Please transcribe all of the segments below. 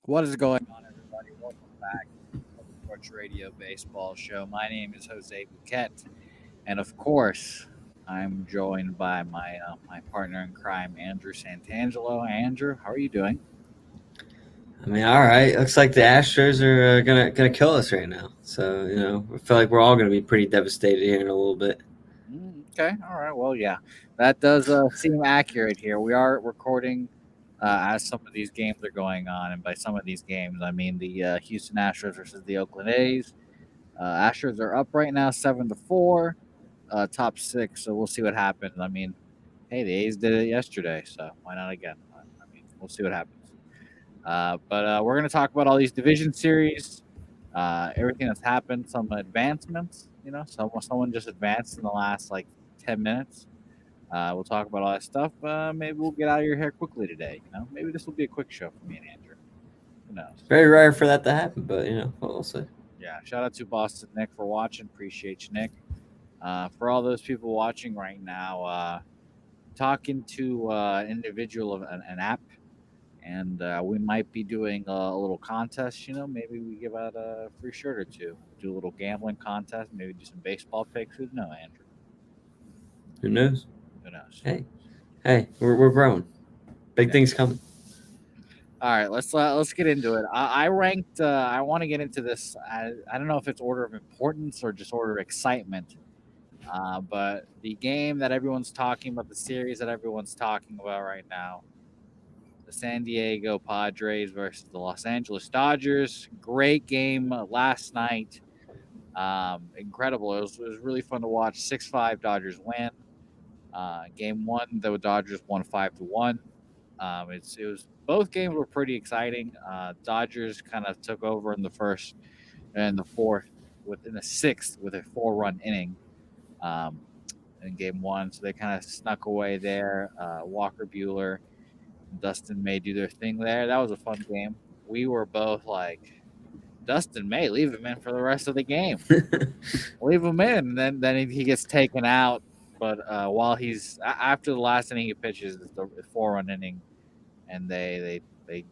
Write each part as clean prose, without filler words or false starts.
What is going on, everybody? Welcome back to the Sports Radio Baseball Show. My name is Jose Bouquet, and of course, I'm joined by my partner in crime, Andrew Santangelo. Andrew, how are you doing? All right. Looks like the Astros are gonna kill us right now. So I feel like we're all gonna be pretty devastated here in a little bit. Okay, all right. Well, yeah, that does seem accurate here. We are recording as some of these games are going on, and by some of these games, I mean the Houston Astros versus the Oakland A's. Astros are up right now, 7-4. Top six. So we'll see what happens. I mean, hey, the A's did it yesterday, so why not again? I mean, we'll see what happens. But we're going to talk about all these division series, everything that's happened, some advancements. Someone just advanced in the last like 10 minutes. We'll talk about all that stuff. Maybe we'll get out of your hair quickly today. Maybe this will be a quick show for me and Andrew. Who knows? Very rare for that to happen, but we'll see. Yeah. Shout out to Boston Nick for watching. Appreciate you, Nick. For all those people watching right now, talking to an individual of an app, and we might be doing a little contest. Maybe we give out a free shirt or two, do a little gambling contest, maybe do some baseball picks. Who knows, Andrew? Who knows? Who knows? Hey, we're growing. Big things coming. All right, let's get into it. I ranked. I want to get into this. I don't know if it's order of importance or just order of excitement. But the game that everyone's talking about, the series that everyone's talking about right now, the San Diego Padres versus the Los Angeles Dodgers. Great game last night. Incredible. It was really fun to watch. 6-5 Dodgers win. Game one, the Dodgers won 5-1. It was both games were pretty exciting. Dodgers kind of took over in the first and the fourth, within the sixth with a 4-run inning. In game one, so they kind of snuck away there. Walker Buehler and Dustin May do their thing there. That was a fun game. We were both like, Dustin May, leave him in for the rest of the game. Leave him in. Then he gets taken out. But while he's after the last inning he pitches, it's the 4-run inning, and they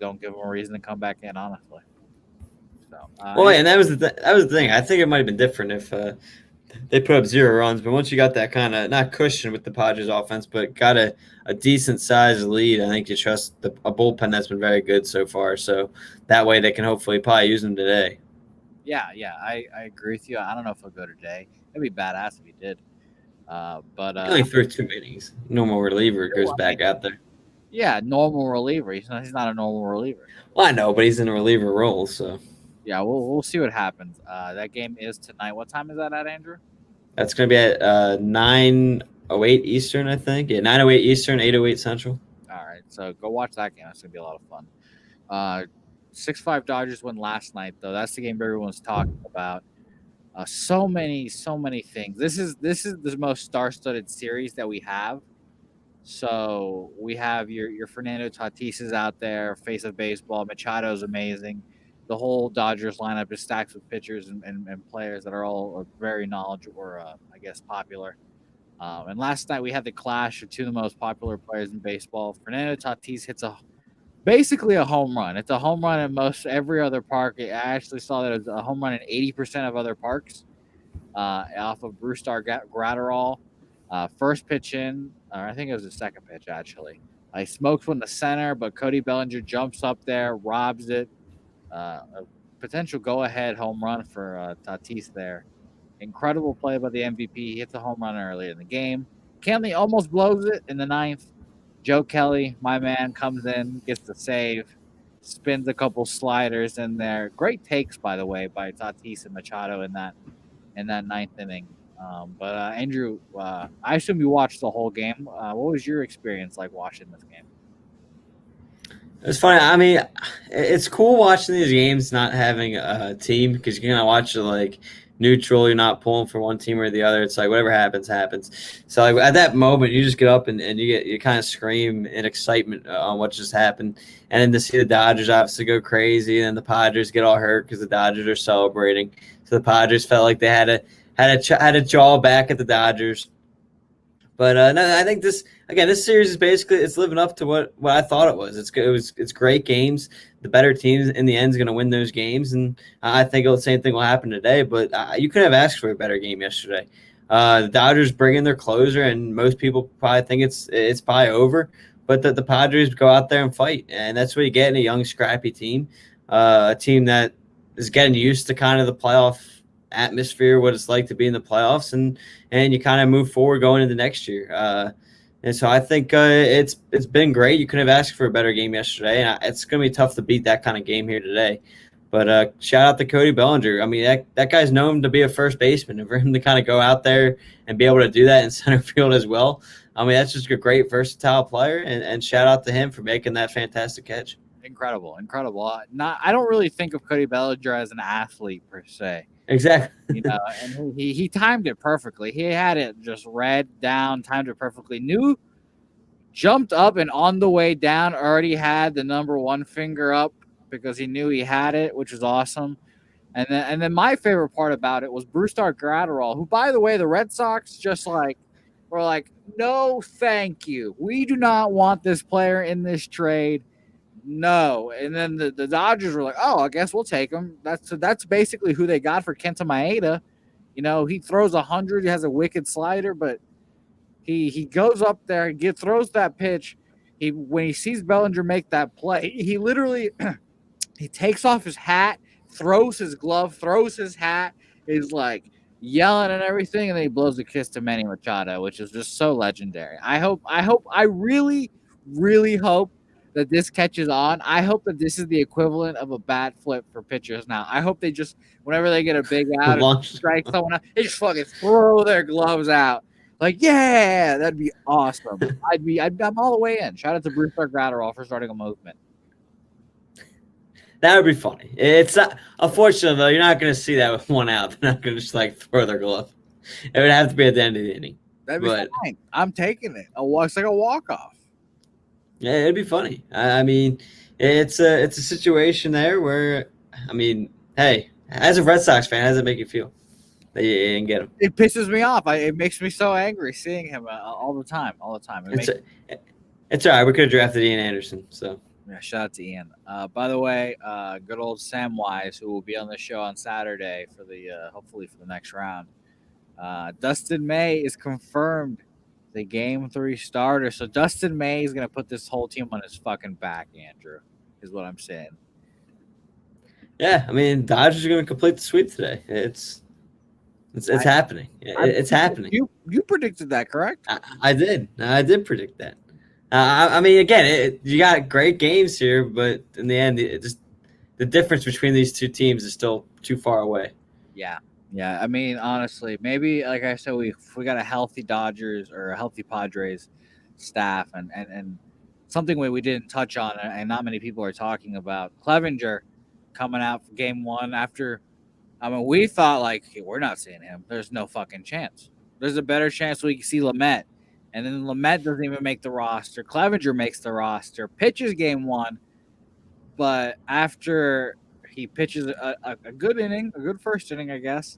don't give him a reason to come back in. Honestly. So, and that was the thing. I think it might have been different if they put up 0 runs, but once you got that kind of not cushion with the Padres offense, but got a decent sized lead, I think you trust a bullpen that's been very good so far. So that way they can hopefully probably use them today. Yeah, I agree with you. I don't know if he'll go today. It'd be badass if he did. But he only threw 2 innings. Normal reliever goes back out there. Yeah, normal reliever. He's not a normal reliever. Well, I know, but he's in a reliever role, so. Yeah, we'll see what happens. That game is tonight. What time is that at, Andrew? That's going to be at 9:08 Eastern, I think. Yeah, 9:08 Eastern, 8:08 Central. All right, so go watch that game. That's going to be a lot of fun. 6-5 Dodgers win last night, though. That's the game everyone's talking about. So many things. This is the most star-studded series that we have. So we have your Fernando Tatis out there, face of baseball. Machado's amazing. The whole Dodgers lineup is stacked with pitchers and players that are all very knowledgeable or, I guess, popular. And last night we had the clash of two of the most popular players in baseball. Fernando Tatis hits basically a home run. It's a home run in most every other park. I actually saw that it was a home run in 80% of other parks off of Brustar Gratterall. First pitch in, or I think it was the second pitch, actually. He smokes one to center, but Cody Bellinger jumps up there, robs it. A potential go-ahead home run for Tatis there. Incredible play by the MVP. He hits a home run earlier in the game. Kenley almost blows it in the ninth. Joe Kelly, my man, comes in, gets the save, spins a couple sliders in there. Great takes, by the way, by Tatis and Machado in that ninth inning. But Andrew, I assume you watched the whole game. What was your experience like watching this game? It's funny. I mean, it's cool watching these games not having a team because you can watch it like neutral. You're not pulling for one team or the other. It's like whatever happens, happens. So like at that moment, you just get up and you kind of scream in excitement on what just happened, and then to see the Dodgers obviously go crazy, and then the Padres get all hurt because the Dodgers are celebrating. So the Padres felt like they had a jaw back at the Dodgers. But no, I think this series is basically it's living up to what I thought it was. It's great games. the better teams in the end is going to win those games, and I think the same thing will happen today. But you could have asked for a better game yesterday. The Dodgers bring in their closer, and most people probably think it's probably over. But the Padres go out there and fight, and that's what you get in a young, scrappy team, a team that is getting used to kind of the playoff atmosphere, what it's like to be in the playoffs, and you kind of move forward going into next year. And so I think it's been great. You could have asked for a better game yesterday, and it's going to be tough to beat that kind of game here today. But shout out to Cody Bellinger. I mean, that guy's known to be a first baseman, and for him to kind of go out there and be able to do that in center field as well, I mean, that's just a great versatile player, and shout out to him for making that fantastic catch. Incredible. I don't really think of Cody Bellinger as an athlete per se. Exactly. And he timed it perfectly. He had it just read down, timed it perfectly. Jumped up, and on the way down already had the number one finger up because he knew he had it, which was awesome. And then my favorite part about it was Brusdar Graterol, who, by the way, the Red Sox just were like, no, thank you. We do not want this player in this trade. No. And then the Dodgers were like, oh, I guess we'll take him. That's basically who they got for Kenta Maeda. He throws 100. He has a wicked slider, but he goes up there, throws that pitch. When he sees Bellinger make that play, he literally he takes off his hat, throws his glove, throws his hat, is like yelling and everything, and then he blows a kiss to Manny Machado, which is just so legendary. I really, really hope that this catches on. I hope that this is the equivalent of a bat flip for pitchers now. I hope they just, whenever they get a big out or strike someone out, they just fucking throw their gloves out. Like, yeah, that'd be awesome. I'm all the way in. Shout out to Brusdar Graterol for starting a movement. That would be funny. It's unfortunate though. You're not going to see that with one out. They're not going to just throw their glove. It would have to be at the end of the inning. That'd be fine. I'm taking it. It's like a walk off. Yeah, it'd be funny. I mean, it's a situation there where, I mean, hey, as a Red Sox fan, how does it make you feel that you didn't get him? It pisses me off. It makes me so angry seeing him all the time. It's all right. We could have drafted Ian Anderson. So yeah, shout out to Ian. By the way, good old Samwise, who will be on the show on Saturday for hopefully for the next round. Dustin May is confirmed the Game 3 starter. So Dustin May is going to put this whole team on his fucking back, Andrew, is what I'm saying. Yeah, I mean, Dodgers are going to complete the sweep today. It's happening. It's happening. You predicted that, correct? I did. I did predict that. I mean, again, you got great games here, but in the end, the difference between these two teams is still too far away. Yeah. I mean, honestly, maybe like I said, we got a healthy Dodgers or a healthy Padres staff, and something we didn't touch on, and not many people are talking about. Clevinger coming out for Game 1 after. I mean, we thought hey, we're not seeing him. There's no fucking chance. There's a better chance we can see Lamet. And then Lamet doesn't even make the roster. Clevinger makes the roster, pitches Game 1. But after he pitches a good inning, a good first inning, I guess,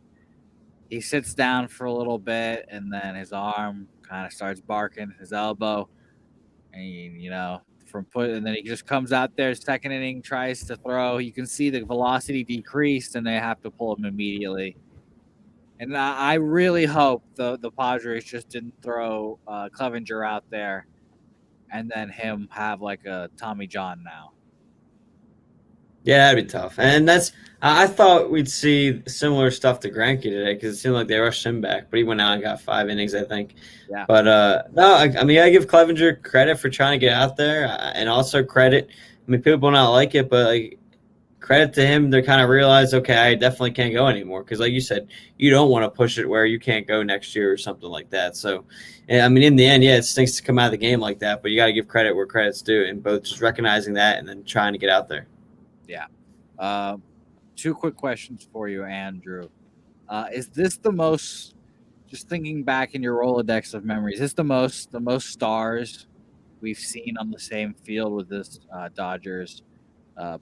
he sits down for a little bit, and then his arm kind of starts barking, his elbow. And, and then he just comes out there, second inning, tries to throw. You can see the velocity decreased, and they have to pull him immediately. And I really hope the Padres just didn't throw Clevinger out there and then him have a Tommy John now. Yeah, that'd be tough. And I thought we'd see similar stuff to Greinke today because it seemed like they rushed him back, but he went out and got 5 innings, I think. Yeah. But no, I mean, I give Clevinger credit for trying to get out there, and also credit. I mean, people not like it, but credit to him to kind of realize, okay, I definitely can't go anymore. Because like you said, you don't want to push it where you can't go next year or something like that. So, I mean, in the end, yeah, it stinks to come out of the game like that, but you got to give credit where credit's due, and both just recognizing that and then trying to get out there. Yeah. 2 quick questions for you, Andrew. Is this the most, just thinking back in your Rolodex of memories, is this the most stars we've seen on the same field with this Dodgers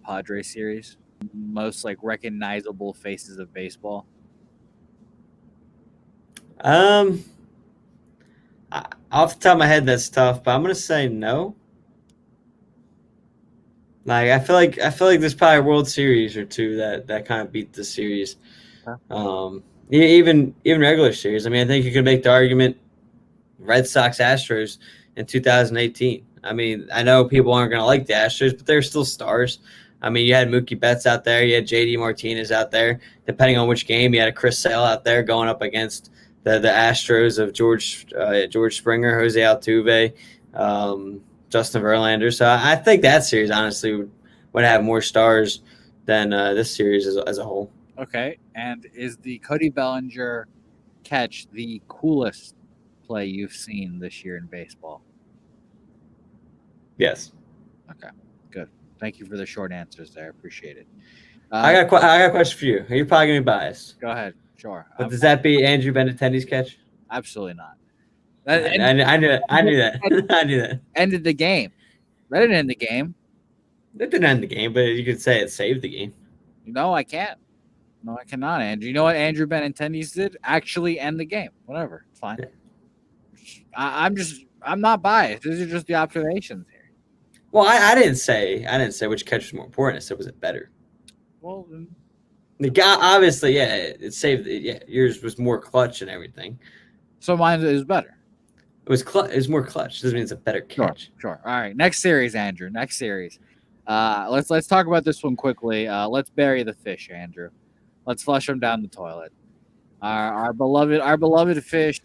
Padres series? Most recognizable faces of baseball? Off the top of my head, that's tough, but I'm going to say no. Like I feel like there's probably a World Series or two that kind of beat the series. Huh? Even regular series. I mean, I think you could make the argument Red Sox Astros in 2018. I mean, I know people aren't going to like the Astros, but they're still stars. I mean, you had Mookie Betts out there, you had JD Martinez out there. Depending on which game, you had a Chris Sale out there going up against the Astros of George Springer, Jose Altuve, Justin Verlander. So I think that series honestly would have more stars than this series as a whole. Okay, and is the Cody Bellinger catch the coolest play you've seen this year in baseball? Yes. Okay, good. Thank you for the short answers there. Appreciate it. I got a question for you. You're probably gonna be biased, Go ahead. Sure. but does that be Andrew Benintendi's catch? Absolutely not. I, That I knew that. I knew that. I knew that. ended the game. That didn't end the game. It didn't end the game, but you could say it saved the game. No, I can't. No, I cannot, Andrew. You know what Andrew Benintendi's did? Actually end the game. Whatever. It's fine. I'm not biased. These are just the observations here. Well, I didn't say which catch was more important. I said was it better. Well, The guy obviously, yeah, it saved. Yeah, yours was more clutch and everything. so mine is better. It was more clutch. Doesn't mean it's a better catch. Sure. All right. Next series, Andrew. Next series. Let's talk about this one quickly. Let's bury the fish, Andrew. Let's flush them down the toilet. Our beloved fish,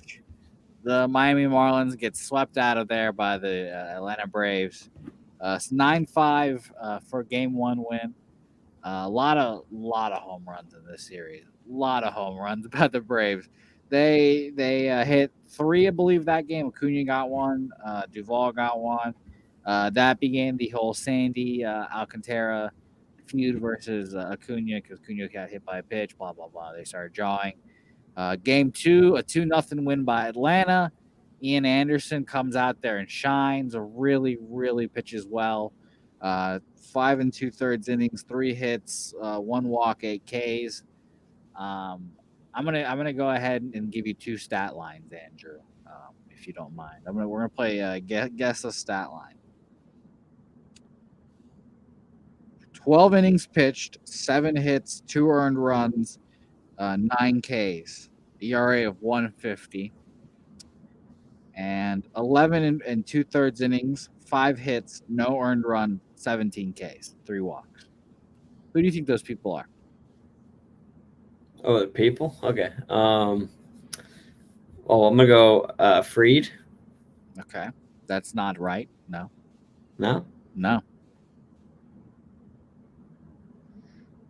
the Miami Marlins, get swept out of there by the Atlanta Braves. 9-5 for Game 1 win. A lot of home runs in this series. A lot of home runs by the Braves. They hit 3, I believe, that game. Acuna got one. Duvall got one. That began the whole Sandy Alcantara feud versus Acuna because Acuna got hit by a pitch. Blah blah blah. They started jawing. Game 2, a 2-0 win by Atlanta. Ian Anderson comes out there and shines. Really pitches well. 5 2/3 innings, 3 hits, 1 walk, 8 Ks. I'm gonna go ahead and give you 2 stat lines, Andrew, if you don't mind. We're gonna play guess a stat line. 12 innings pitched, 7 hits, 2 earned runs, 9 Ks, ERA of 150, and 11 and 2/3 innings, 5 hits, no earned run, 17 Ks, 3 walks. Who do you think those people are? Oh, the people. Okay. I'm gonna go Freed. Okay, that's not right. No. All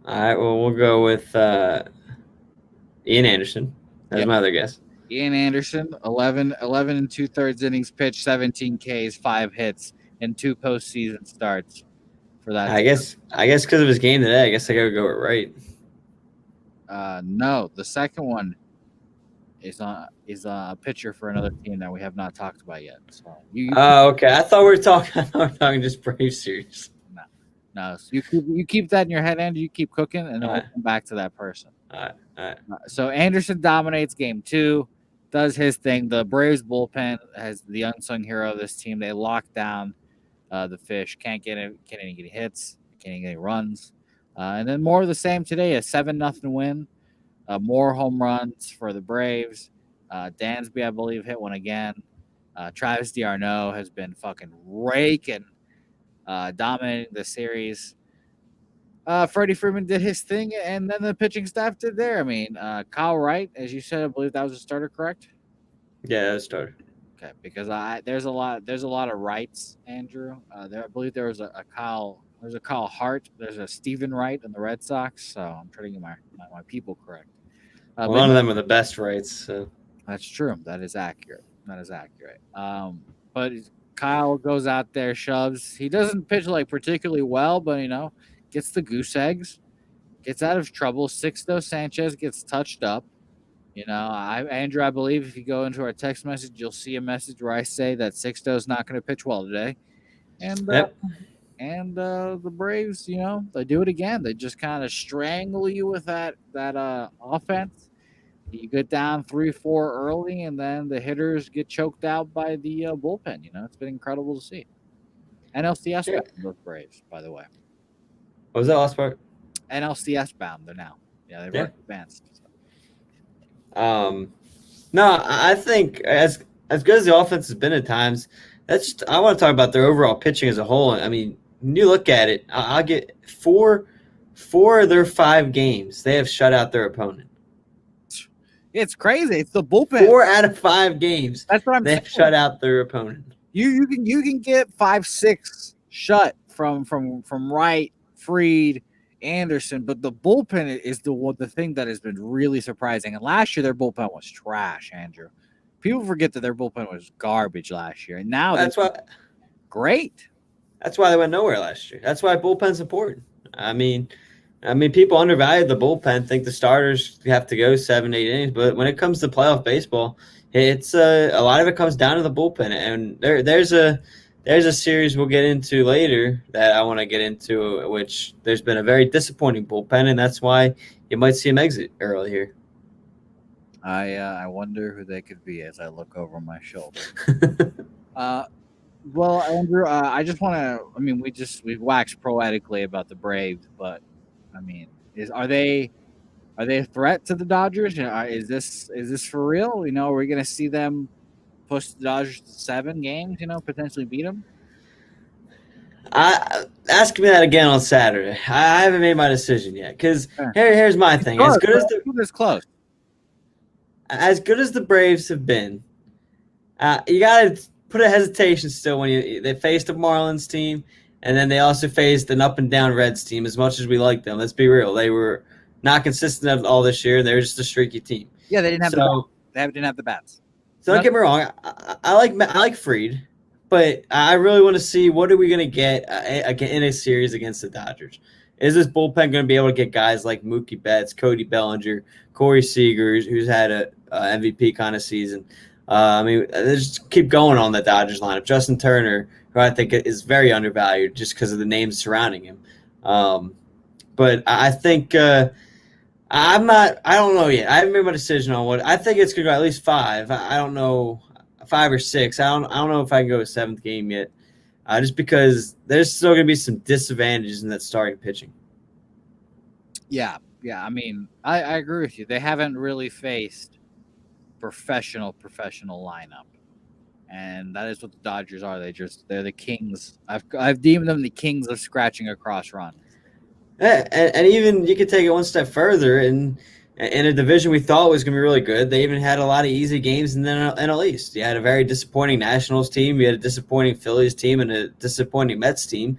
right. Well, we'll go with Ian Anderson. That's my other guess. Ian Anderson, 11 and 2/3 innings pitched, 17 Ks, 5 hits, and 2 postseason starts for that. I guess because of his game today, I guess I gotta go with right. No, the second one is a pitcher for another team that we have not talked about yet. So Okay. I thought we were talking just Brave series. No, so you keep that in your head, Andrew. You keep cooking, and then we'll come back to that person. All right. So Anderson dominates Game 2, does his thing. The Braves bullpen has the unsung hero of this team. They lock down the fish. Can't get any hits. Can't get any runs. And then more of the same today. A 7-0 win. More home runs for the Braves. Dansby, I believe, hit one again. Travis d'Arnaud has been fucking raking. Dominating the series. Freddie Freeman did his thing, and then the pitching staff did there. I mean, Kyle Wright, as you said, I believe that was a starter, correct? Yeah, that started. Okay, because there's a lot of Wrights, Andrew. I believe there was a Kyle. There's a Kyle Hart. There's a Stephen Wright in the Red Sox. So I'm trying to get my people correct. One of them are the best rights. So. That's true. That is accurate. But Kyle goes out there, shoves. He doesn't pitch like particularly well, but gets the goose eggs, gets out of trouble. Sixto Sanchez gets touched up. Andrew, I believe if you go into our text message, you'll see a message where I say that Sixto's not going to pitch well today. And the Braves, they do it again. They just kind of strangle you with that offense. You get down 3-4 early, and then the hitters get choked out by the bullpen. It's been incredible to see. NLCS Yeah. bound, those Braves, by the way. What was that last part? NLCS bound, they're now. Yeah, they've Yeah. already advanced. No, I think as good as the offense has been at times, I want to talk about their overall pitching as a whole. I mean, when you look at it, I'll get four of their 5 games they have shut out their opponent. It's crazy. It's the bullpen. 4 out of 5 games That's what I'm saying. they've shut out their opponent. You can get 5-6 shut from Wright, Freed, Anderson, but the bullpen is the thing that has been really surprising. And last year their bullpen was trash, Andrew. People forget that their bullpen was garbage last year, and now That's why great. That's why they went nowhere last year. That's why bullpen's important. I mean, people undervalue the bullpen, think the starters have to go 7, 8 innings, but when it comes to playoff baseball, it's a lot of it comes down to the bullpen. And there's a series we'll get into later that I want to get into, which there's been a very disappointing bullpen, and that's why you might see him exit early here. I wonder who they could be as I look over my shoulder. Well, Andrew, I just want to. I mean, we've waxed poetically about the Braves, but I mean, are they a threat to the Dodgers? Is this for real? Are we going to see them push the Dodgers to 7 games? Potentially beat them. Ask me that again on Saturday. I haven't made my decision yet because Sure. here's my thing. As good as the Braves have been, you got to put a hesitation still when they faced a Marlins team, and then they also faced an up and down Reds team. As much as we like them, let's be real, they were not consistent at all this year. They were just a streaky team. Yeah, they didn't have didn't have the bats. So don't get me wrong. I like Freed, but I really want to see what are we going to get in a series against the Dodgers. Is this bullpen going to be able to get guys like Mookie Betts, Cody Bellinger, Corey Seager, who's had a MVP kind of season? They just keep going on the Dodgers lineup. Justin Turner, who I think is very undervalued just because of the names surrounding him. But I think I don't know yet. I haven't made my decision on what. I think it's going to go at least 5. I don't know, 5 or 6. I don't know if I can go a 7th game yet. Just because there's still going to be some disadvantages in that starting pitching. Yeah. I mean, I agree with you. They haven't really faced professional lineup, and that is what the Dodgers are. They're the kings. I've deemed them the kings of scratching across runs. Yeah, and even you could take it one step further. In a division we thought was going to be really good, they even had a lot of easy games in the NL East. You had a very disappointing Nationals team, you had a disappointing Phillies team, and a disappointing Mets team.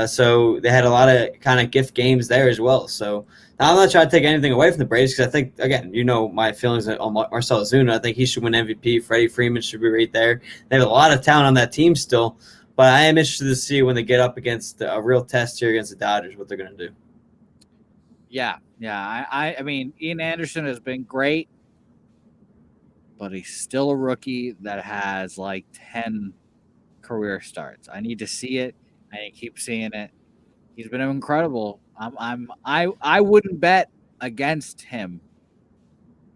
So they had a lot of kind of gift games there as well. So I'm not trying to take anything away from the Braves because I think, again, my feelings on Marcell Ozuna. I think he should win MVP. Freddie Freeman should be right there. They have a lot of talent on that team still. But I am interested to see when they get up against a real test here against the Dodgers, what they're going to do. Yeah. I mean, Ian Anderson has been great, but he's still a rookie that has like 10 career starts. I need to see it. I keep seeing it. He's been incredible. I wouldn't bet against him.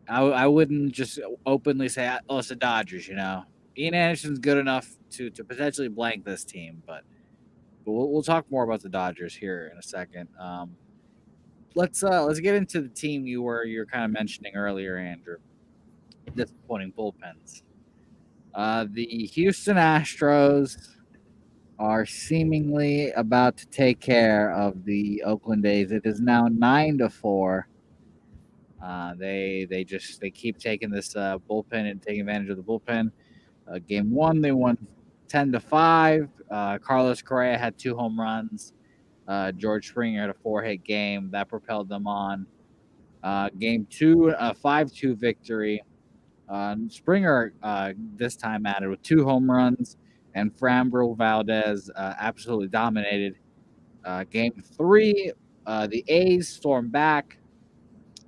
I wouldn't just openly say, "Oh, it's the Dodgers." Ian Anderson's good enough to potentially blank this team, but we'll talk more about the Dodgers here in a second. Let's get into the team you're kind of mentioning earlier, Andrew. Disappointing bullpens. The Houston Astros are seemingly about to take care of the Oakland A's. It is now 9-4. They keep taking this bullpen and taking advantage of the bullpen. Game 1, they won 10-5. Carlos Correa had 2 home runs. George Springer had a 4-hit game that propelled them on. Game 2, a 5-2 victory. Springer this time added with 2 home runs, and Framber Valdez absolutely dominated. Game 3, the A's stormed back.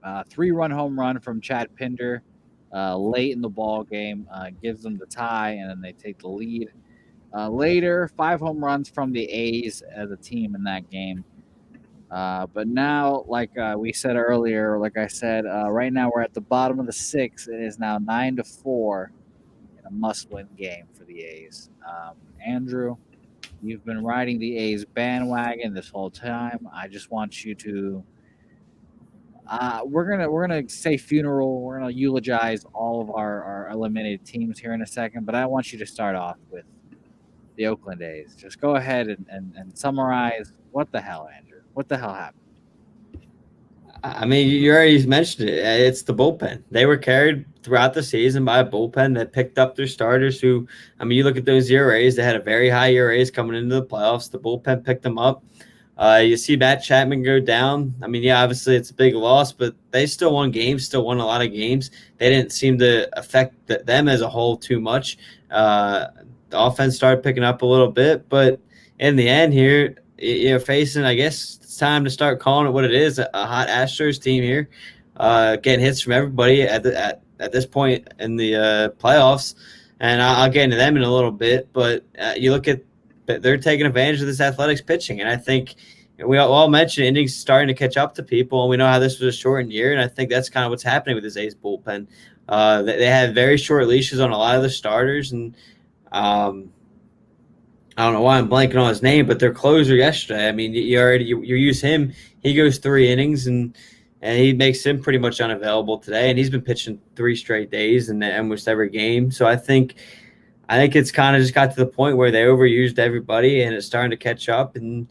3-run home run from Chad Pinder late in the ball game gives them the tie, and then they take the lead. Later, 5 home runs from the A's as a team in that game. But now, like we said earlier, like I said, right now we're at the bottom of the 6th. It is now 9-4 in a must-win game for the A's. Andrew, You've been riding the A's bandwagon this whole time. I just want you to. We're gonna say funeral. We're gonna eulogize all of our eliminated teams here in a second, but I want you to start off with the Oakland A's. Just go ahead and summarize what the hell, Andrew. What the hell happened? I mean, you already mentioned it. It's the bullpen. They were carried throughout the season by a bullpen that picked up their starters who, I mean, you look at those ERAs, they had a very high ERAs coming into the playoffs. The bullpen picked them up. You see Matt Chapman go down. I mean, yeah, obviously it's a big loss, but they still won games, still won a lot of games. They didn't seem to affect them as a whole too much. The offense started picking up a little bit, but in the end here, you're facing, I guess it's time to start calling it what it is, a hot Astros team here. Getting hits from everybody at this point in the playoffs. And I'll get into them in a little bit, but you look at they're taking advantage of this Athletics pitching. And I think we all mentioned innings starting to catch up to people, and we know how this was a shortened year, and I think that's kind of what's happening with this A's bullpen. They had very short leashes on a lot of the starters, and I don't know why I'm blanking on his name, but their closer yesterday. I mean, you use him. He goes 3 innings, and he makes him pretty much unavailable today. And he's been pitching 3 straight days in almost every game. So I think it's kind of just got to the point where they overused everybody, and it's starting to catch up. And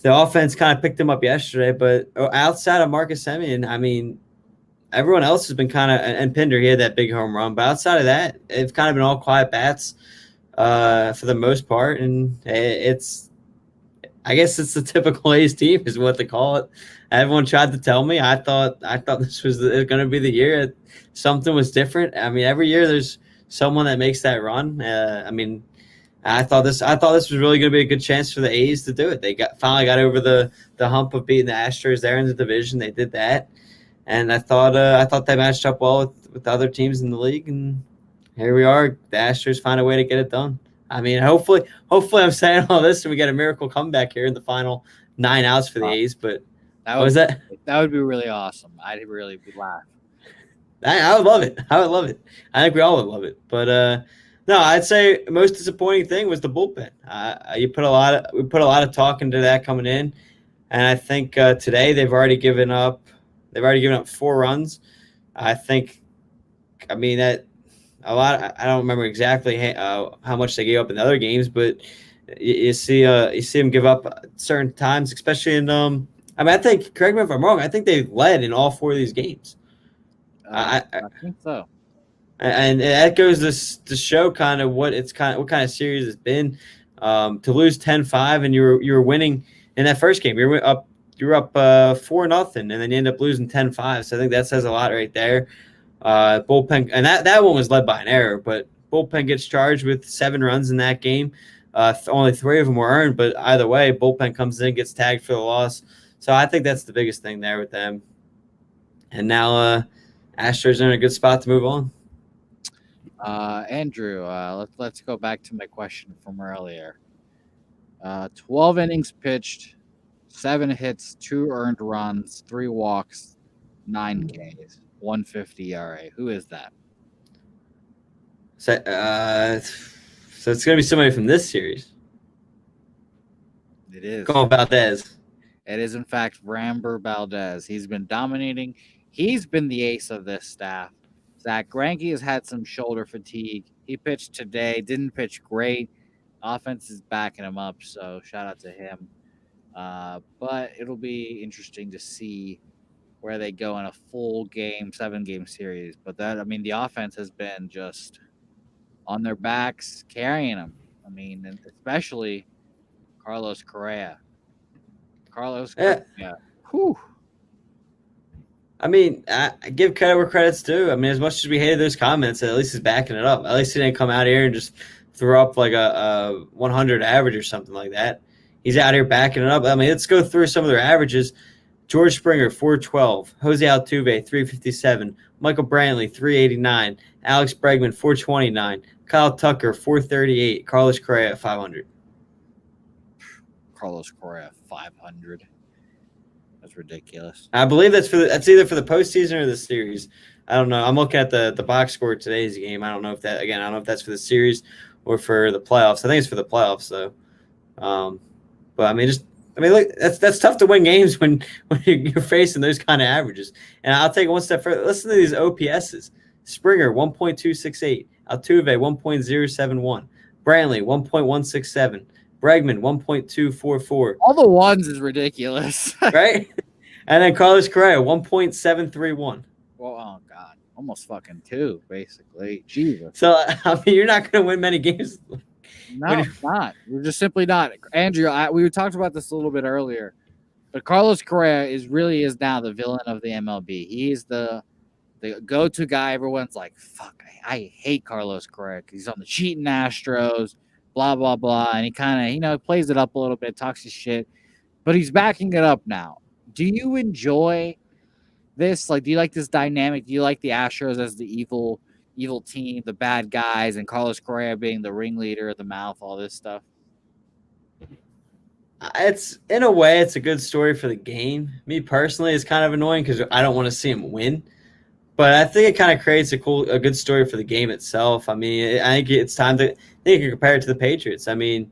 the offense kind of picked them up yesterday, but outside of Marcus Semien, I mean, everyone else has been kind of, and Pinder, he had that big home run, but outside of that, it's kind of been all quiet bats for the most part, and I guess it's the typical A's team is what they call it. Everyone tried to tell me. I thought this was going to be the year something was different. I mean, every year there's someone that makes that run. I mean, I thought this was really going to be a good chance for the A's to do it. They finally got over the hump of beating the Astros there in the division. They did that, and I thought they matched up well with the other teams in the league, and here we are. The Astros find a way to get it done. I mean, hopefully I'm saying all this and we get a miracle comeback here in the final 9 outs for the A's. But what was that? That would be really awesome. I'd really be laughing. I would love it. I think we all would love it. But no, I'd say the most disappointing thing was the bullpen. We put a lot of talk into that coming in, and I think today they've already given up 4 runs. I mean that a lot. I don't remember exactly how much they gave up in the other games, but you see them give up at certain times, especially in. I mean, I think. Correct me if I'm wrong. I think they led in all 4 of these games. I think so. And that goes to show kind of what kind of series it's been. To lose 10-5 and you were winning in that first game. You were up 4-0, and then you end up losing 10-5. So I think that says a lot right there. Bullpen, and that one was led by an error, but bullpen gets charged with 7 runs in that game. Only 3 of them were earned, but either way, bullpen comes in, gets tagged for the loss. So I think that's the biggest thing there with them. And now Astros are in a good spot to move on. Andrew, let's go back to my question from earlier. 12 innings pitched, 7 hits, 2 earned runs, 3 walks, 9 Ks, 150 ERA. Who is that? So it's going to be somebody from this series. It is. Go on, Valdez. It is, in fact, Framber Valdez. He's been dominating. He's been the ace of this staff. Zach Greinke has had some shoulder fatigue. He pitched today, didn't pitch great. Offense is backing him up, so shout out to him. But it'll be interesting to see where they go in a full game, 7-game series. But the offense has been just on their backs, carrying them. I mean, and especially Carlos Correa. Whew. I mean, I give credit where credit's due. I mean, as much as we hated those comments, at least he's backing it up. At least he didn't come out here and just throw up like a 100 average or something like that. He's out here backing it up. I mean, let's go through some of their averages. George Springer, 412. Jose Altuve, 357. Michael Brantley, 389. Alex Bregman, 429. Kyle Tucker, 438. Carlos Correa, 500. Carlos Correa, 500. That's ridiculous. I believe that's either for the postseason or the series. I don't know. I'm looking at the box score of today's game. I don't know if that's for the series or for the playoffs. I think it's for the playoffs though. But I mean, look, that's tough to win games when you're facing those kind of averages. And I'll take it one step further. Listen to these OPSs: Springer 1.268, Altuve 1.071, Brantley 1.167, Bregman 1.244. All the ones is ridiculous. Right? And then Carlos Correa 1.731. Well, oh god, almost fucking 2, basically. Jesus. So I mean, you're not going to win many games. No, not. We're just simply not. Andrew, we talked about this a little bit earlier, but Carlos Correa is now the villain of the MLB. He's the go-to guy. Everyone's like, fuck, I hate Carlos Correa because he's on the cheating Astros, blah, blah, blah. And he kind of, plays it up a little bit, talks his shit, but he's backing it up now. Do you enjoy this? Like, do you like this dynamic? Do you like the Astros as the evil team, the bad guys, and Carlos Correa being the ringleader of the mouth, all this stuff? It's in a way, it's a good story for the game. Me personally, it's kind of annoying because I don't want to see him win. But I think it kind of creates a good story for the game itself. I mean, I think it's time to. I think you can compare it to the Patriots. I mean,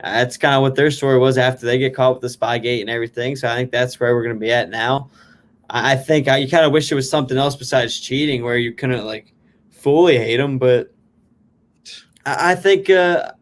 that's kind of what their story was after they get caught with the Spygate and everything. So I think that's where we're going to be at now. I think you kind of wish it was something else besides cheating, where you couldn't like fully hate them. But I think to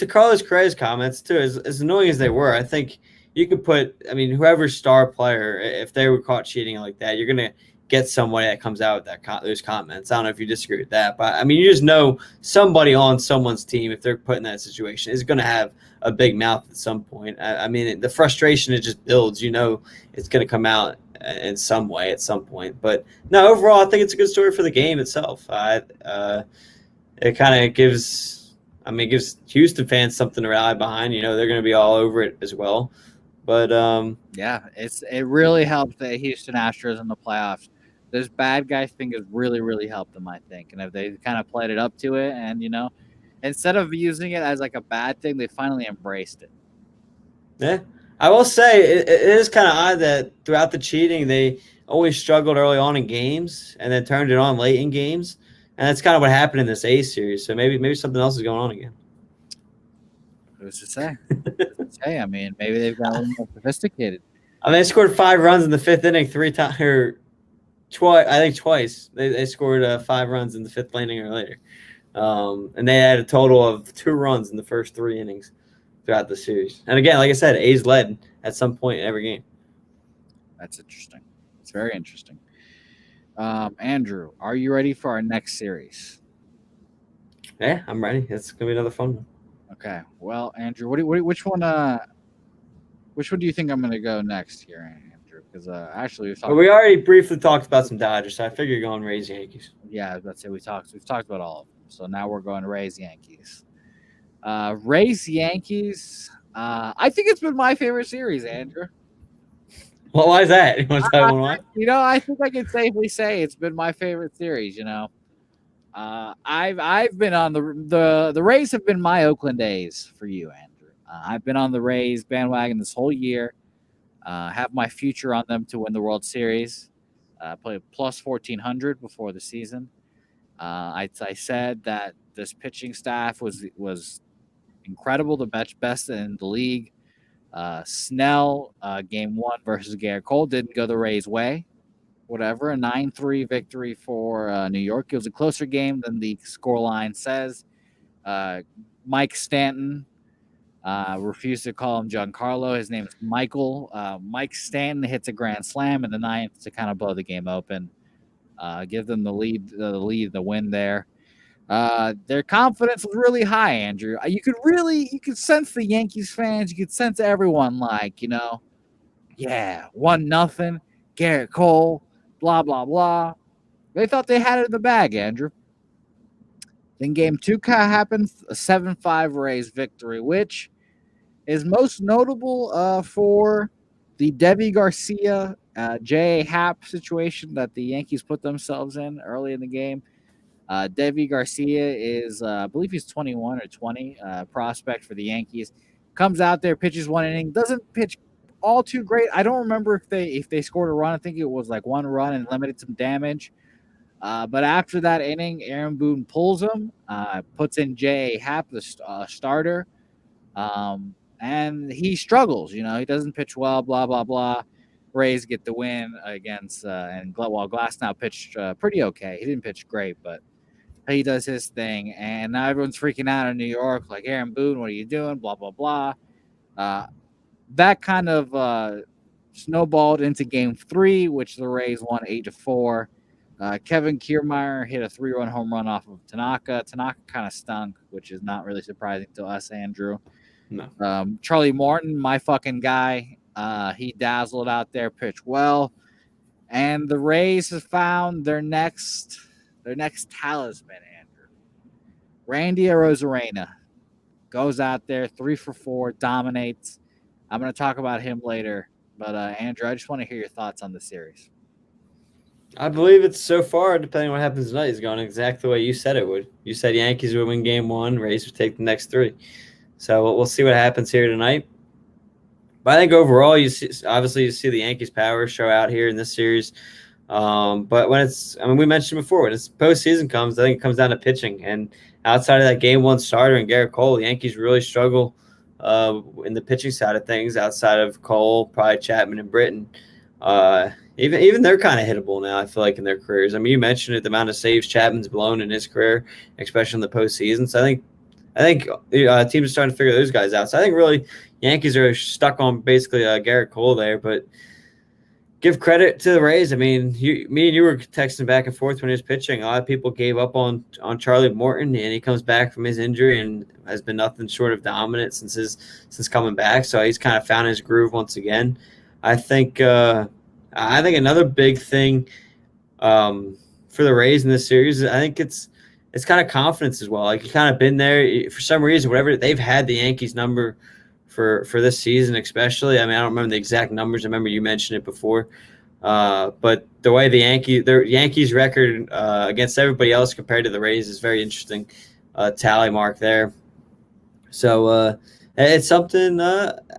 Carlos Correa's comments too, as annoying as they were, I think you could put. I mean, whoever's star player, if they were caught cheating like that, you're gonna get somebody that comes out with those comments. I don't know if you disagree with that, but I mean, you just know somebody on someone's team, if they're put in that situation, is going to have a big mouth at some point. I mean, the frustration, it just builds. You know, it's going to come out in some way at some point. But no, overall, I think it's a good story for the game itself. It kind of gives Houston fans something to rally behind. You know, they're going to be all over it as well. But yeah, it really helped the Houston Astros in the playoffs. This bad guy thing has really, really helped them, I think. And if they kind of played it up to it, and instead of using it as like a bad thing, they finally embraced it. Yeah, I will say it is kind of odd that throughout the cheating, they always struggled early on in games and then turned it on late in games, and that's kind of what happened in this A series. So maybe something else is going on again. Who's to say? Hey, I mean, maybe they've got a little more sophisticated. I mean, they scored 5 runs in the 5th inning 3 times, or twice. I think twice. They scored 5 runs in the 5th inning or later, and they had a total of 2 runs in the first 3 innings throughout the series. And again, like I said, A's led at some point in every game. That's interesting. It's very interesting. Andrew, are you ready for our next series? Yeah, I'm ready. It's gonna be another fun one. Okay. Well, Andrew, which one do you think I'm going to go next here, Andrew? Because actually, we already briefly talked about some Dodgers, so I figure you're going Rays Yankees. Yeah, I was about to say we've talked about all of them. So now we're going Rays Yankees. Rays Yankees. I think it's been my favorite series, Andrew. Well, why is that? You want to tell me why? I think I can safely say it's been my favorite series. I've been on the Rays have been my Oakland A's for you, Andrew. I've been on the Rays bandwagon this whole year. Have my future on them to win the World Series. Play plus 1,400 before the season. I said that this pitching staff was incredible, the best in the league. Snell, game 1 versus Garrett Cole didn't go the Rays' way. Whatever, a 9-3 victory for New York. It was a closer game than the scoreline says. Mike Stanton, refused to call him Giancarlo. His name is Michael. Mike Stanton hits a grand slam in the 9th to kind of blow the game open. Give them the the win there. Their confidence was really high, Andrew. You could sense the Yankees fans. You could sense everyone yeah, 1-0, Garrett Cole, blah, blah, blah. They thought they had it in the bag, Andrew. Then game 2 happens, a 7-5 Rays victory, which is most notable for the Debbie Garcia, J.A. Happ situation that the Yankees put themselves in early in the game. Debbie Garcia is, I believe he's 21 or 20, prospect for the Yankees. Comes out there, pitches 1 inning, doesn't pitch all too great. I don't remember if they scored a run. I think it was like 1 run and limited some damage. But after that inning, Aaron Boone pulls him, puts in J.A. Happ, the starter, and he struggles. He doesn't pitch well, blah, blah, blah. Rays get the win against, while Glasnow pitched pretty okay. He didn't pitch great, but he does his thing. And now everyone's freaking out in New York, like, Aaron Boone, what are you doing, blah, blah, blah. That kind of snowballed into Game 3, which the Rays won 8-4. Kevin Kiermaier hit a 3-run home run off of Tanaka. Tanaka kind of stunk, which is not really surprising to us, Andrew. No. Charlie Morton, my fucking guy, he dazzled out there, pitched well. And the Rays have found their next talisman, Andrew. Randy Arozarena goes out there, 3 for 4, dominates. I'm going to talk about him later. But, Andrew, I just want to hear your thoughts on the series. I believe it's so far, depending on what happens tonight, is going exactly the way you said it would. You said Yankees would win Game 1, Rays would take the next 3. So we'll see what happens here tonight. But I think overall, obviously you see the Yankees' power show out here in this series. But when we mentioned before, when it's postseason comes, I think it comes down to pitching. And outside of that Game 1 starter and Garrett Cole, the Yankees really struggle in the pitching side of things. Outside of Cole, probably Chapman and Britton. Even they're kind of hittable now, I feel like, in their careers. I mean, you mentioned it, the amount of saves Chapman's blown in his career, especially in the postseason. So I think teams are starting to figure those guys out. So I think really Yankees are stuck on basically Garrett Cole there. But give credit to the Rays. I mean, me and you were texting back and forth when he was pitching. A lot of people gave up on Charlie Morton, and he comes back from his injury and has been nothing short of dominant since coming back. So he's kind of found his groove once again. I think another big thing for the Rays in this series, I think it's kind of confidence as well. Like, you kind of been there for some reason, whatever. They've had the Yankees number for this season, especially. I mean, I don't remember the exact numbers. I remember you mentioned it before. But the way the Yankees record against everybody else compared to the Rays is very interesting. Tally mark there. So it's something.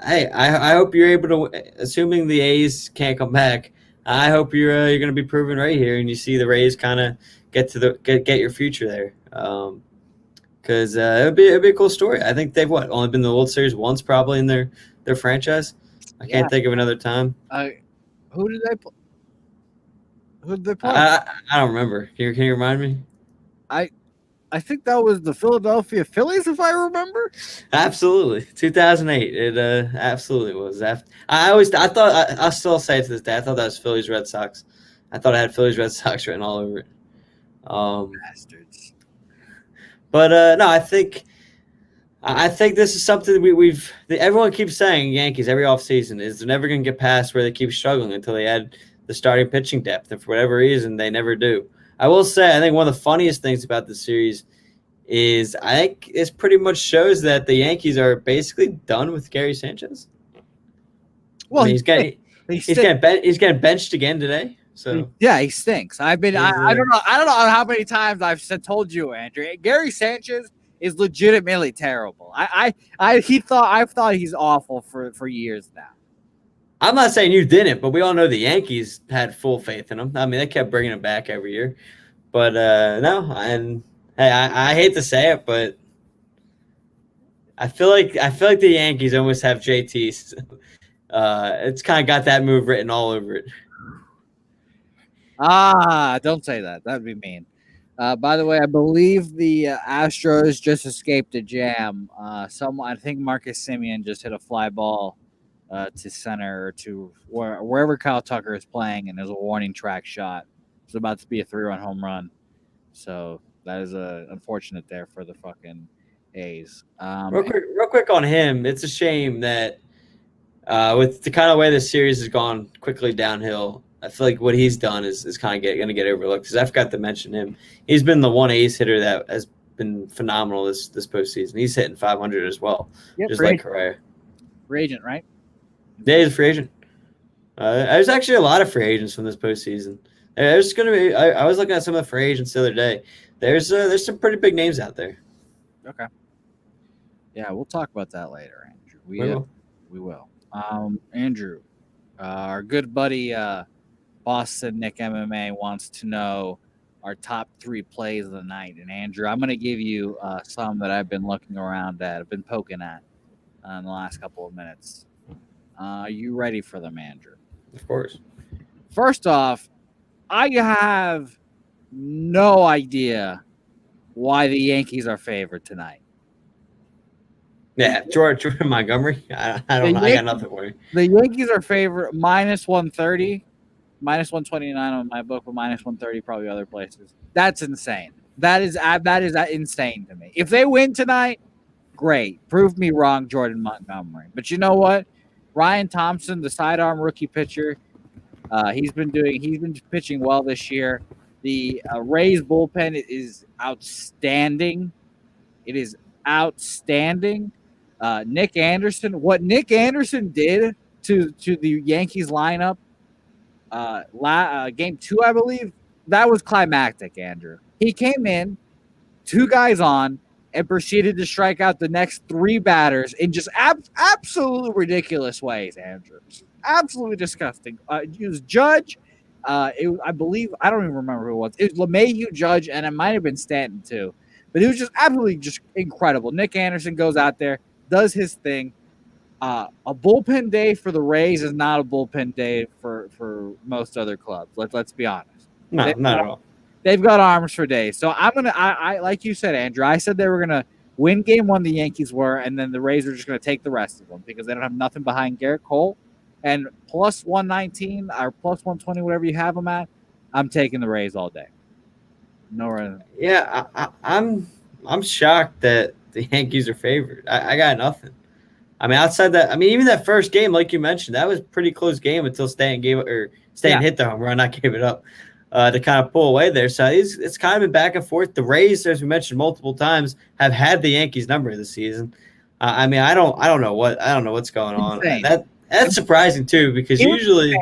Hey, I hope you're able to. Assuming the A's can't come back, I hope you're going to be proven right here, and you see the Rays kind of get your future there. Because it'd be a cool story. I think they've only been to the World Series once probably in their franchise. I can't think of another time. Who did they play? Who did they play? I don't remember. Can you remind me? I think that was the Philadelphia Phillies, if I remember. Absolutely, 2008. It absolutely was. I still say it to this day. I thought that was Phillies Red Sox. I thought I had Phillies Red Sox written all over it. Bastards. But no, I think this is something everyone keeps saying. Yankees every offseason is they're never going to get past where they keep struggling until they add the starting pitching depth, and for whatever reason they never do. I will say, I think one of the funniest things about the series is I think it pretty much shows that the Yankees are basically done with Gary Sanchez. Well, I mean, he's getting benched again today. So yeah, he stinks. I don't know how many times I've told you, Andrew. Gary Sanchez is legitimately terrible. I've thought he's awful for years now. I'm not saying you didn't, but we all know the Yankees had full faith in him. I mean, they kept bringing him back every year. But no, and hey, I hate to say it, but I feel like the Yankees almost have JT's. It's kind of got that move written all over it. Don't say that. That'd be mean. By the way, I believe the Astros just escaped a jam. I think Marcus Semien just hit a fly ball to center or to wherever Kyle Tucker is playing, and there's a warning track shot. It's about to be a 3-run home run. So that is unfortunate there for the fucking A's. Real quick on him, it's a shame that with the kind of way this series has gone quickly downhill, I feel like what he's done is kind of going to get overlooked, because I forgot to mention him. He's been the one ace hitter that has been phenomenal this postseason. He's hitting 500 as well, just like Correa. Free agent, right? Yeah, he's a free agent. There's actually a lot of free agents from this postseason. There's going to be. I was looking at some of the free agents the other day. There's some pretty big names out there. Okay. Yeah, we'll talk about that later, Andrew. We will. Andrew, our good buddy Boston Nick MMA wants to know: our top 3 plays of the night. And Andrew, I'm going to give you some that I've been looking around at, I've been poking at in the last couple of minutes. Are you ready for them, Andrew? Of course. First off, I have no idea why the Yankees are favored tonight. Yeah, Jordan Montgomery. I don't know. I got nothing for you. The Yankees are favored minus 130, minus 129 on my book, but minus 130 probably other places. That's insane. That is insane to me. If they win tonight, great. Prove me wrong, Jordan Montgomery. But you know what? Ryan Thompson, the sidearm rookie pitcher, he's been pitching well this year. The Rays bullpen is outstanding. It is outstanding. Nick Anderson, what Nick Anderson did to the Yankees lineup, game 2, I believe, that was climactic. Andrew, he came in, 2 guys on, and proceeded to strike out the next 3 batters in just absolutely ridiculous ways. Andrew, absolutely disgusting. It was Judge. I believe, I don't even remember who it was. It was LeMahieu, Judge, and it might have been Stanton too. But it was just absolutely just incredible. Nick Anderson goes out there, does his thing. A bullpen day for the Rays is not a bullpen day for most other clubs. Let's be honest. No, not at all. They've got arms for days. So I like you said, Andrew, I said they were gonna win game 1, the Yankees were, and then the Rays are just gonna take the rest of them because they don't have nothing behind Garrett Cole. And plus 119 or plus 120, whatever you have them at, I'm taking the Rays all day. No reason. Yeah, I'm shocked that the Yankees are favored. I got nothing. I mean, outside that, I mean, even that first game, like you mentioned, that was a pretty close game until Stanton hit the home run, not gave it up to kind of pull away there. So it's kind of been back and forth. The Rays, as we mentioned multiple times, have had the Yankees number this season. I mean, I don't know what's going on. That's surprising too, because usually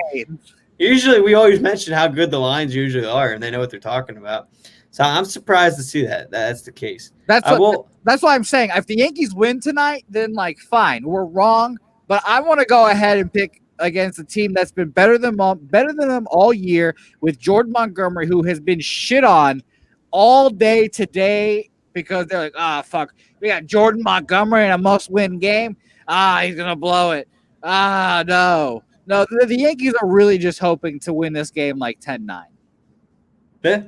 we always mention how good the lines usually are, and they know what they're talking about. So I'm surprised to see that that's the case. That's why I'm saying if the Yankees win tonight, then fine, we're wrong. But I want to go ahead and pick against a team that's been better than them all year with Jordan Montgomery, who has been shit on all day today because they're like, fuck, we got Jordan Montgomery in a must-win game. He's gonna blow it. No. The Yankees are really just hoping to win this game 10-9. Yeah.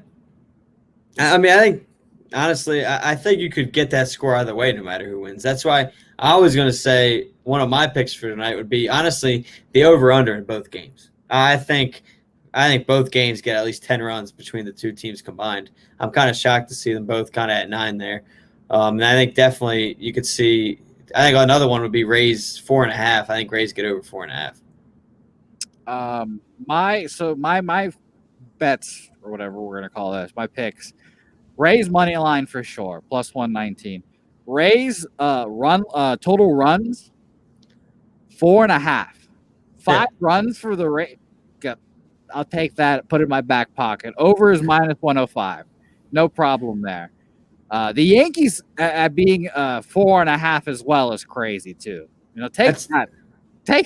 I mean, I think, honestly, I think you could get that score either way no matter who wins. That's why I was going to say one of my picks for tonight would be, honestly, the over-under in both games. I think both games get at least 10 runs between the two teams combined. I'm kind of shocked to see them both kind of at 9 there. And I think definitely you could see – I think another one would be Rays 4.5. I think Rays get over 4.5. My bets, or whatever we're going to call this, my picks – Rays money line for sure, plus 119. Rays total runs 4.5. 5 runs for the Rays. I'll take that. Put it in my back pocket. Over is minus 105. No problem there. The Yankees at being 4.5 as well is crazy too. Take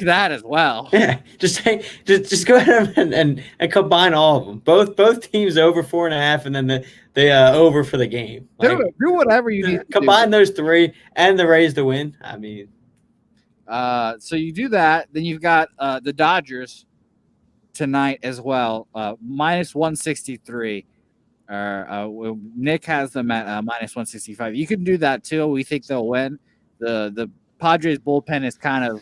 that as well. Yeah, just go ahead and combine all of them. Both teams over 4.5, and then the over for the game. Do whatever you need. Combine those 3 and the Rays to win. I mean, so you do that. Then you've got the Dodgers tonight as well, minus 163. Nick has them at minus 165. You can do that too. We think they'll win. The Padres bullpen is kind of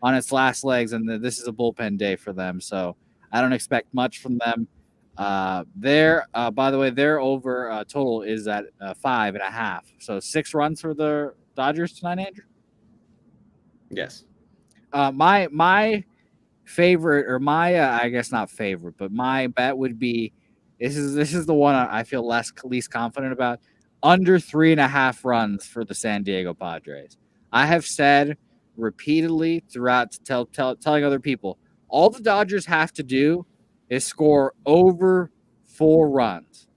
on its last legs, and this is a bullpen day for them, so I don't expect much from them. By the way, their over total is at 5.5, so 6 runs for the Dodgers tonight, Andrew. Yes. My favorite, or my I guess not favorite, but my bet would be this is the one I feel least confident about. Under 3.5 runs for the San Diego Padres. I have said repeatedly throughout telling other people, all the Dodgers have to do is score over 4 runs.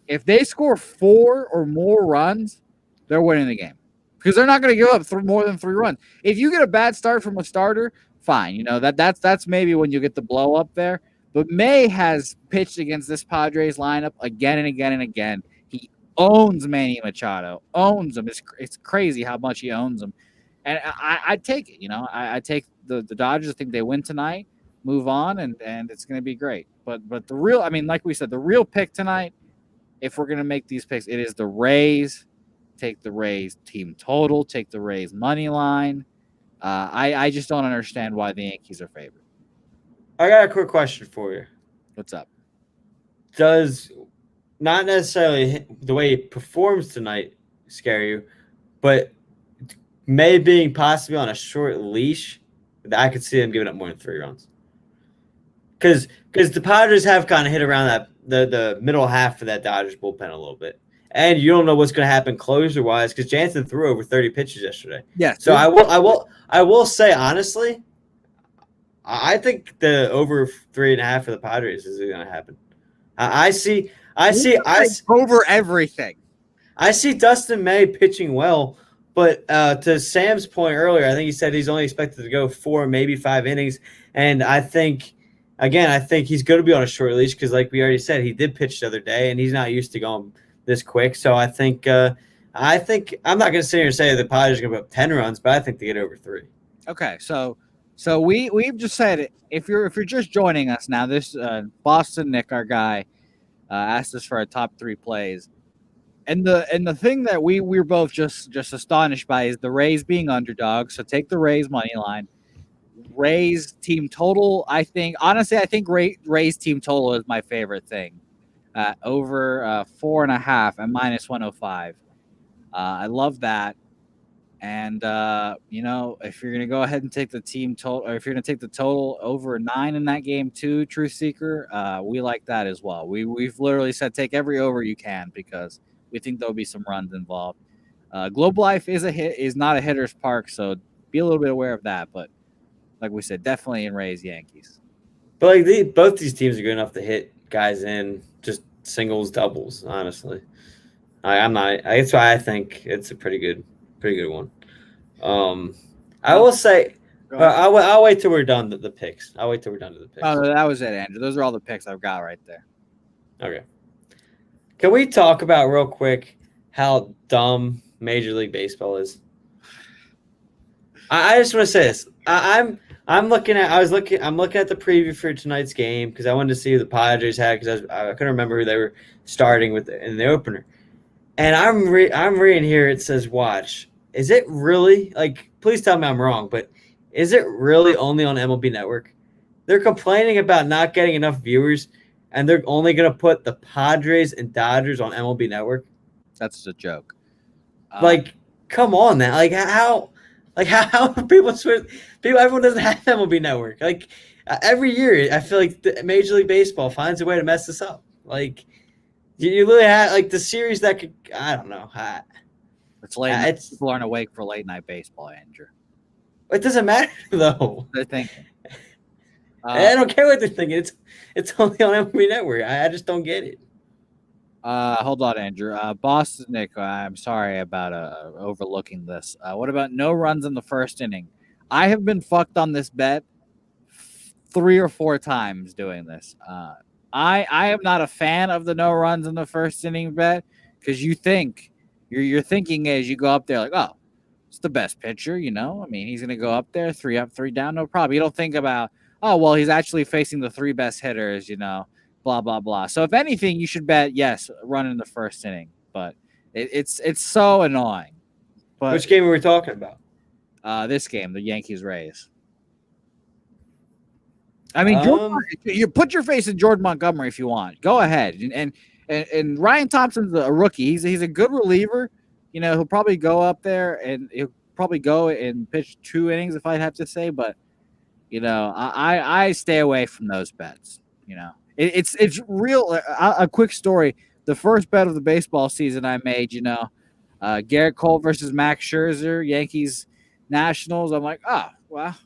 If they score 4 or more runs, they're winning the game because they're not going to give up more than 3 runs. If you get a bad start from a starter, fine. That's maybe when you get the blow up there. But May has pitched against this Padres lineup again and again and again. He owns Manny Machado, owns him. It's crazy how much he owns him. And I take it, I take the Dodgers. I think they win tonight, move on, and it's going to be great. But the real, like we said, the real pick tonight, if we're going to make these picks, it is the Rays. Take the Rays team total, take the Rays money line. I just don't understand why the Yankees are favored. I got a quick question for you. What's up? Does not necessarily the way he performs tonight scare you, but May being possibly on a short leash, I could see him giving up more than 3 runs. Because the Padres have kind of hit around that the middle half of that Dodgers bullpen a little bit. And you don't know what's going to happen closer-wise because Jansen threw over 30 pitches yesterday. Yes. So I will say, honestly, I think the over 3.5 for the Padres is going to happen. I see over everything. I see Dustin May pitching well, but to Sam's point earlier, I think he said he's only expected to go 4, maybe 5 innings, and I think he's going to be on a short leash because, like we already said, he did pitch the other day, and he's not used to going this quick. So I think I'm not going to sit here and say the Padres are going to put up 10 runs, but I think they get over 3. Okay, so we've just said if you're just joining us now, this Boston Nick, our guy, asked us for our top 3 plays, and the thing that we're both just astonished by is the Rays being underdogs. So take the Rays money line, Rays team total. I think Rays team total is my favorite thing. Over 4.5 at -105. I love that. And if you're gonna go ahead and take the team total, or if you're gonna take the total over 9 in that game too, Truth Seeker, we like that as well. We've literally said take every over you can because we think there'll be some runs involved. Globe Life is not a hitter's park, so be a little bit aware of that. But like we said, definitely in Rays Yankees. But like both these teams are good enough to hit guys in just singles, doubles. Honestly, I'm not. That's why I think it's a pretty good one. I will say, I'll wait till we're done the picks. I'll wait till we're done to the picks. Oh, that was it, Andrew. Those are all the picks I've got right there. Okay. Can we talk about real quick how dumb Major League Baseball is? I just want to say this. I'm looking at the preview for tonight's game because I wanted to see who the Padres had because I couldn't remember who they were starting with in the opener. And I'm reading here. It says, "Watch." Is it really Please tell me I'm wrong, but is it really only on MLB Network? They're complaining about not getting enough viewers, and they're only going to put the Padres and Dodgers on MLB Network. That's a joke. Come on, man! How people switch? Everyone doesn't have MLB Network. Every year, I feel like the Major League Baseball finds a way to mess this up. You literally have the series that could. I don't know. It's late. People aren't awake for late night baseball, Andrew. It doesn't matter though. They're thinking. I don't care what they're thinking. It's only on MLB Network. I just don't get it. Hold on, Andrew. Boston Nick, I'm sorry about overlooking this. What about no runs in the first inning? I have been fucked on this bet 3 or 4 times doing this. I am not a fan of the no runs in the first inning bet because you think your thinking is you go up there oh, it's the best pitcher, he's going to go up there 3 up, 3 down, no problem. You don't think about, oh, well, he's actually facing the 3 best hitters, blah, blah, blah. So if anything, you should bet, yes, run in the first inning. But it's so annoying. But which game are we talking about? This game, the Yankees-Rays. You put your face in Jordan Montgomery if you want. Go ahead. And Ryan Thompson's a rookie. He's a good reliever. He'll probably go up there and he'll probably go and pitch 2 innings if I'd have to say. But, I stay away from those bets. It's real. A quick story. The first bet of the baseball season I made, Garrett Cole versus Max Scherzer, Yankees Nationals. I'm like, oh, well,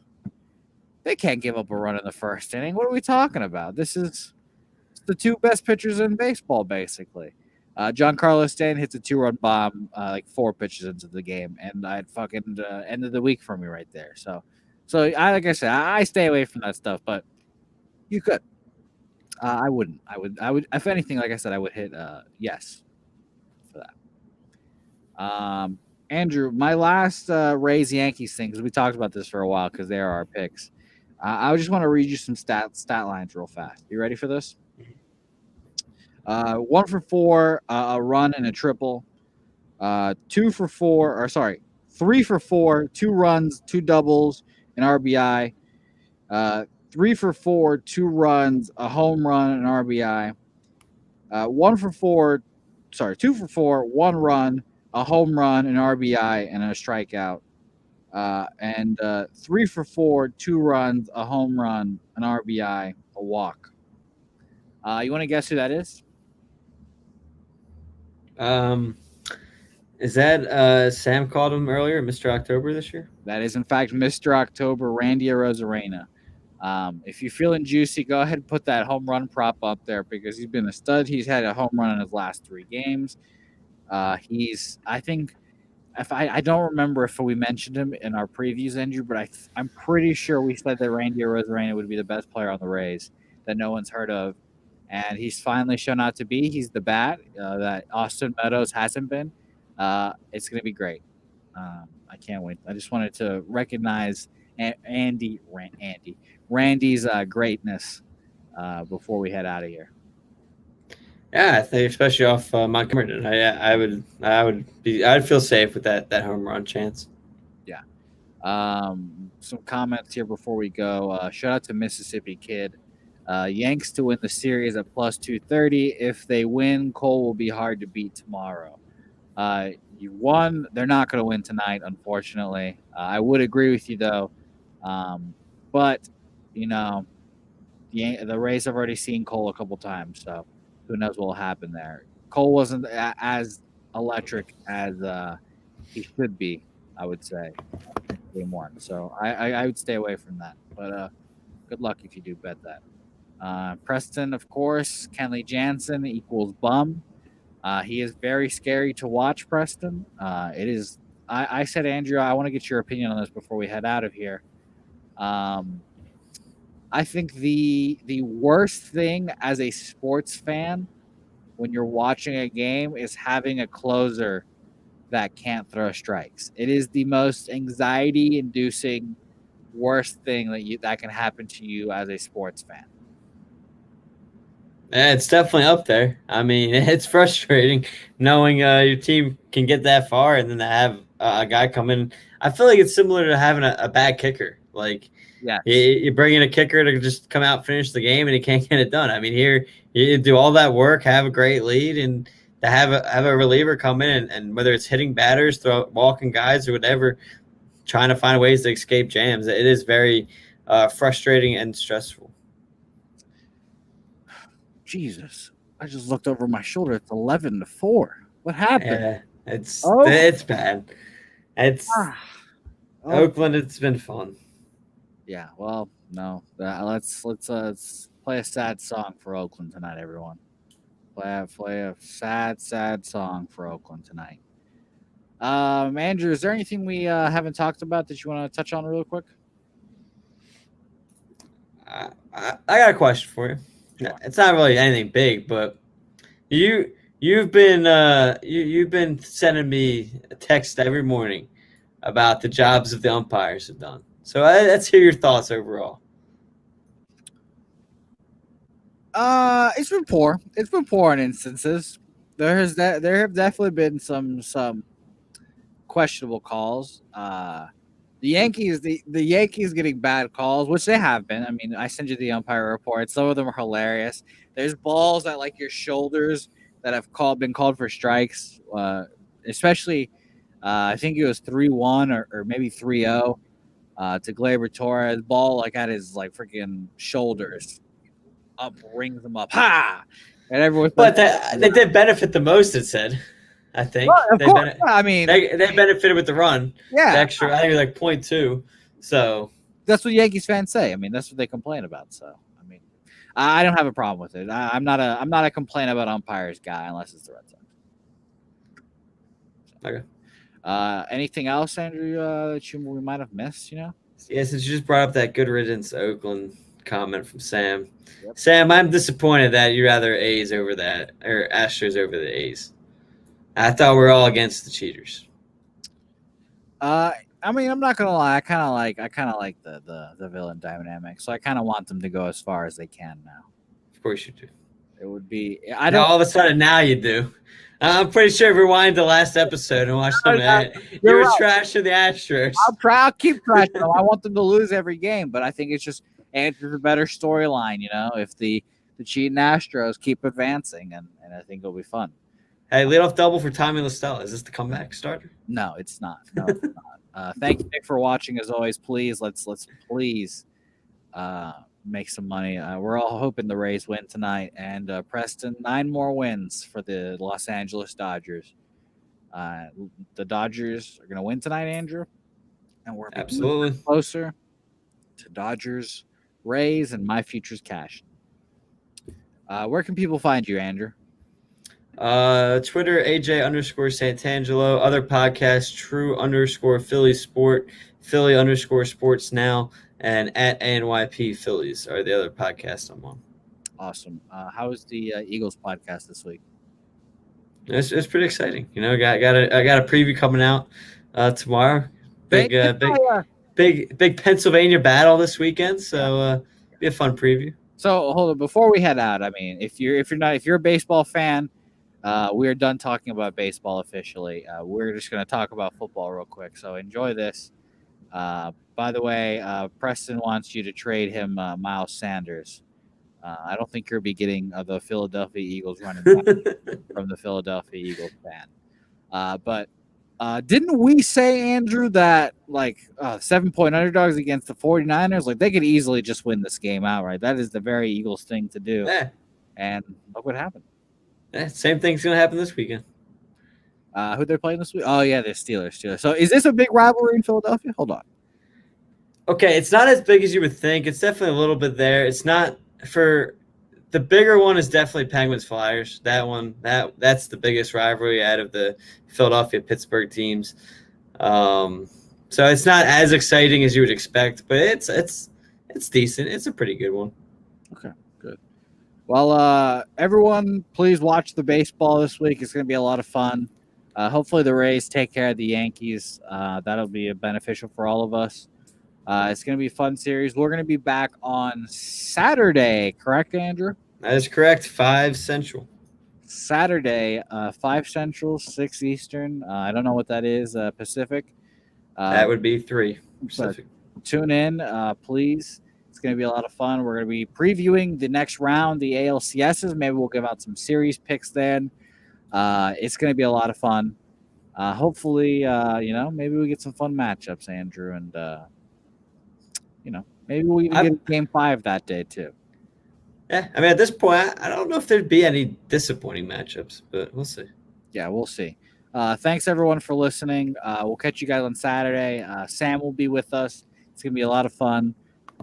they can't give up a run in the first inning. What are we talking about? This is the 2 best pitchers in baseball, basically. Giancarlo Stanton hits a 2-run bomb 4 pitches into the game, and I'd fucking ended the week for me right there. So like I said, I stay away from that stuff, but you could. I wouldn't. I would. If anything, like I said, I would hit yes for that. Andrew, my last Rays Yankees thing, because we talked about this for a while because they are our picks. I just want to read you some stat lines real fast. You ready for this? 1 for 4, a run and a triple. 2 for 4, or sorry, 3 for 4, 2 runs, 2 doubles, an RBI. 3 for 4, 2 runs, a home run, an RBI. 1 for 4, sorry, 2 for 4, 1 run, a home run, an RBI, and a strikeout. And 3 for 4, 2 runs, a home run, an RBI, a walk. You want to guess who that is? Is that Sam called him earlier, Mr. October this year? That is, in fact, Mr. October, Randy Arozarena. If you're feeling juicy, go ahead and put that home run prop up there because he's been a stud. He's had a home run in his last 3 games. I think, if I don't remember if we mentioned him in our previews, Andrew, but I'm pretty sure we said that Randy Arozarena would be the best player on the Rays that no one's heard of, and he's finally shown out to be. He's the bat that Austin Meadows hasn't been. It's going to be great. I can't wait. I just wanted to recognize Randy's greatness before we head out of here. Yeah, I think especially off Montgomery, I'd feel safe with that home run chance. Yeah. Some comments here before we go. Shout out to Mississippi Kid. Yanks to win the series at plus 230. If they win, Cole will be hard to beat tomorrow. You won. They're not going to win tonight, unfortunately. I would agree with you, though. But, you know, the Rays have already seen Cole a couple times, so who knows what will happen there. Cole wasn't as electric as he should be, I would say, in game 1. So I would stay away from that. But good luck if you do bet that. Preston, of course, Kenley Jansen equals bum. He is very scary to watch, Preston. It is. I said, Andrew, I want to get your opinion on this before we head out of here. I think the worst thing as a sports fan when you're watching a game is having a closer that can't throw strikes. It is the most anxiety-inducing, worst thing that can happen to you as a sports fan. Yeah, it's definitely up there. I mean, it's frustrating knowing your team can get that far and then to have a guy come in. I feel like it's similar to having a bad kicker. Like, yes. you bring in a kicker to just come out, finish the game, and he can't get it done. I mean, here you do all that work, have a great lead, and to have a reliever come in and whether it's hitting batters, walking guys, or whatever, trying to find ways to escape jams. It is very frustrating and stressful. Jesus, I just looked over my shoulder. It's 11-4. What happened? Yeah, it's bad. It's Oakland. It's been fun. Yeah. Well, no. Let's play a sad song for Oakland tonight, everyone. Play a sad song for Oakland tonight. Andrew, is there anything we haven't talked about that you want to touch on real quick? I got a question for you. Sure. It's not really anything big, but you've been sending me a text every morning about the jobs that the umpires have done. So let's hear your thoughts overall. It's been poor. It's been poor in instances. There have definitely been some questionable calls. The Yankees getting bad calls, which they have been. I mean, I send you the umpire report. Some of them are hilarious. There's balls at like your shoulders that have been called for strikes. Especially, I think it was 3-1 or maybe 3-0 to Gleyber Torres. Ball like at his like freaking shoulders, up rings them up. Ha! And everyone's but they did benefit the most. It said. I think I mean, they benefited with the run. Yeah, the extra. I think it was like 0.2. So that's what Yankees fans say. I mean, that's what they complain about. So I mean, I don't have a problem with it. I'm not a complain about umpires guy unless it's the Red Sox. So, okay. Anything else, Andrew, that we might have missed? You know? Yeah, since you just brought up that good riddance Oakland comment from Sam. Yep. Sam, I'm disappointed that you rather A's over that or Astros over the A's. I thought we were all against the cheaters. I mean, I'm not gonna lie. I kind of like the villain dynamic. So I kind of want them to go as far as they can now. Of course you do. It would be. Now, all of a sudden, now you do. I'm pretty sure if we rewind the last episode and watch some of that, you were trashing the Astros. I'll keep trashing them. I want them to lose every game, but I think it's just Andrew's a better storyline. If the cheating Astros keep advancing, and I think it'll be fun. Hey, leadoff double for Tommy LaStella. Is this the comeback starter? No, it's not. No, it's not. Thank you, Nick, for watching. As always, please let's please make some money. We're all hoping the Rays win tonight, and Preston 9 more wins for the Los Angeles Dodgers. The Dodgers are going to win tonight, Andrew, and we're absolutely closer to Dodgers, Rays, and my future's cash. Where can people find you, Andrew? Twitter, AJ_Santangelo. Other podcasts, True_Philly Sport, Philly_Sports Now, and at ANYP Phillies are the other podcasts I'm on. Awesome. How is the Eagles podcast this week? It's pretty exciting. I got a preview coming out tomorrow. Big Pennsylvania battle this weekend, so be a fun preview. So hold on, before we head out, I mean, if you're a baseball fan, we are done talking about baseball officially. We're just going to talk about football real quick. So enjoy this. By the way, Preston wants you to trade him Miles Sanders. I don't think you'll be getting the Philadelphia Eagles running back from the Philadelphia Eagles fan. But didn't we say, Andrew, that 7-point underdogs against the 49ers, they could easily just win this game outright? That is the very Eagles thing to do. Yeah. And look what happened. Yeah, same thing's going to happen this weekend. Who they're playing this week? Oh, yeah, they're Steelers. So is this a big rivalry in Philadelphia? Hold on. Okay, it's not as big as you would think. It's definitely a little bit there. It's not for the bigger one is definitely Penguins Flyers. That one, that's the biggest rivalry out of the Philadelphia Pittsburgh teams. So it's not as exciting as you would expect, but it's decent. It's a pretty good one. Okay, good. Well, everyone, please watch the baseball this week. It's going to be a lot of fun. Hopefully the Rays take care of the Yankees. That'll be beneficial for all of us. It's going to be a fun series. We're going to be back on Saturday, correct, Andrew? That is correct. 5 Central. Saturday, 5 Central, 6 Eastern. I don't know what that is, Pacific. That would be 3 Pacific. Tune in, please. It's going to be a lot of fun. We're going to be previewing the next round, the ALCSs. Maybe we'll give out some series picks then. It's going to be a lot of fun. Hopefully, maybe we get some fun matchups, Andrew, and maybe we'll even get Game 5 that day too. Yeah, I mean, at this point, I don't know if there'd be any disappointing matchups, but we'll see. Yeah, we'll see. Thanks, everyone, for listening. We'll catch you guys on Saturday. Sam will be with us. It's going to be a lot of fun.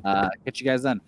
Catch you guys then.